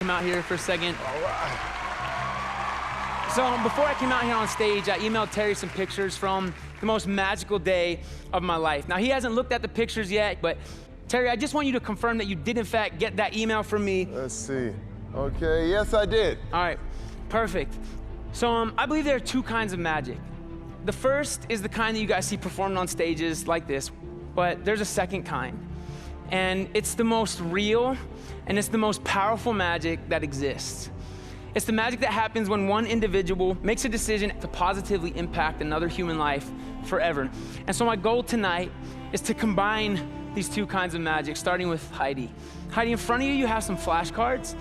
come out here for a second. All right. So before I came out here on stage, I emailed Terry some pictures from the most magical day of my life. Now, he hasn't looked at the pictures yet, but Terry, I just want you to confirm that you did, in fact, get that email from me. Let's see. Okay, yes, I did. All right, perfect. So I believe there are two kinds of magic. The first is the kind that you guys see performed on stages like this, but there's a second kind. And it's the most real, and it's the most powerful magic that exists. It's the magic that happens when one individual makes a decision to positively impact another human life forever. And so my goal tonight is to combine these two kinds of magic, starting with Heidi. Heidi, in front of you, you have some flashcards.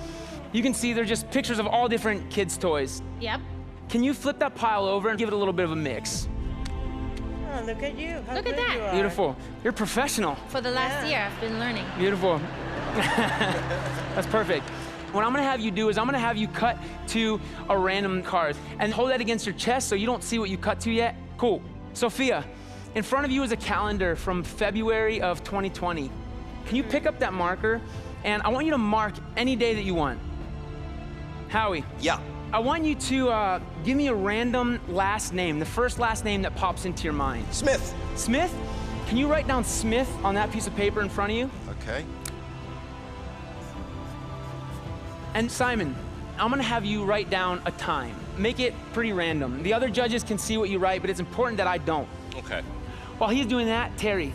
You can see they're just pictures of all different kids' toys. Yep. Can you flip that pile over and give it a little bit of a mix? Oh, look at you. How Look at good that. you are. Beautiful. You're professional. For the last year, I've been learning. Beautiful. That's perfect. What I'm gonna have you do is I'm gonna have you cut to a random card and hold that against your chest so you don't see what you cut to yet. Cool. Sophia, in front of you is a calendar from February of 2020. Can you pick up that marker? And I want you to mark any day that you want. Howie. Yeah. I want you to give me a random last name, the first last name that pops into your mind. Smith. Smith? Can you write down Smith on that piece of paper in front of you? Okay. And Simon, I'm gonna have you write down a time. Make it pretty random. The other judges can see what you write, but it's important that I don't. Okay. While he's doing that, Terry,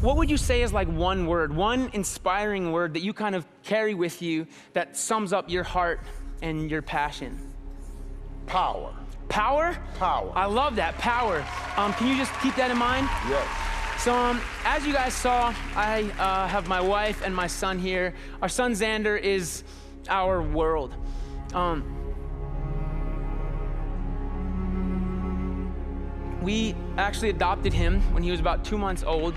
what would you say is like one word, one inspiring word that you kind of carry with you that sums up your heart and your passion? Power. Power? Power. I love that, power. Can you just keep that in mind? Yes. So as you guys saw, I have my wife and my son here. Our son Xander is our world. We actually adopted him when he was about 2 months old.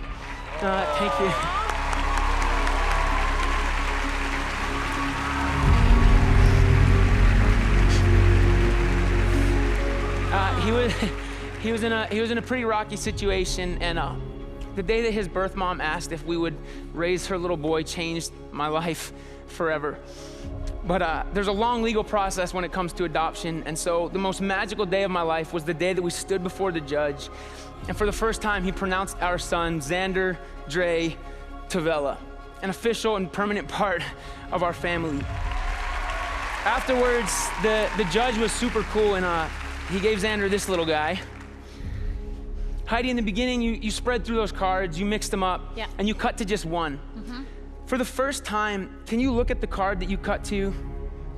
Thank you. He was in a pretty rocky situation, and the day that his birth mom asked if we would raise her little boy changed my life forever. But there's a long legal process when it comes to adoption, and so the most magical day of my life was the day that we stood before the judge, and for the first time, he pronounced our son, Xander Dre Tavella, an official and permanent part of our family. Afterwards, the judge was super cool, and he gave Xander this little guy. Heidi, in the beginning, you spread through those cards, you mixed them up, Yeah. and you cut to just one. Mm-hmm. For the first time, can you look at the card that you cut to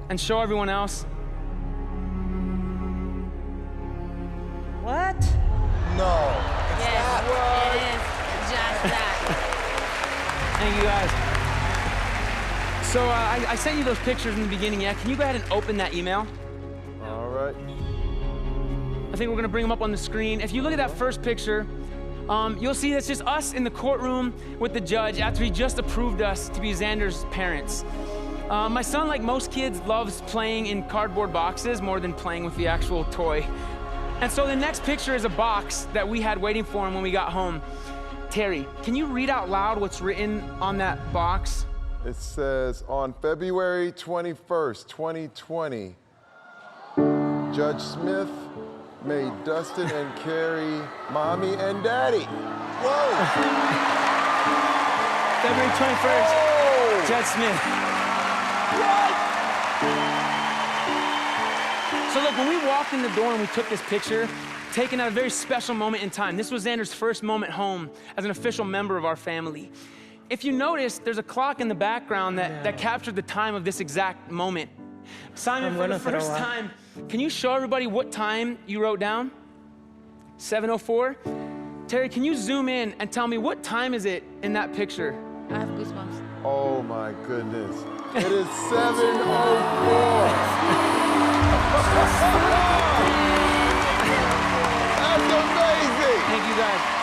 and show everyone else? What? No. Yes, it is just that. Thank you, guys. So I sent you those pictures in the beginning, yeah? Can you go ahead and open that email? All right. I think we're gonna bring them up on the screen. If you look at that first picture, you'll see that's just us in the courtroom with the judge after he just approved us to be Xander's parents. My son, like most kids, loves playing in cardboard boxes more than playing with the actual toy. And so the next picture is a box that we had waiting for him when we got home. Terry, can you read out loud what's written on that box? It says, on February 21st, 2020, Judge Smith made Dustin and Carrie mommy and daddy. Whoa! February 21st, Whoa! Judge Smith. So look, when we walked in the door and we took this picture, taken at a very special moment in time, this was Xander's first moment home as an official member of our family. If you notice, there's a clock in the background that captured the time of this exact moment. Simon, for the first time, can you show everybody what time you wrote down? 7:04? Terry, can you zoom in and tell me what time is it in that picture? I have goosebumps. Oh my goodness. It is 7:04. That's amazing. Thank you guys.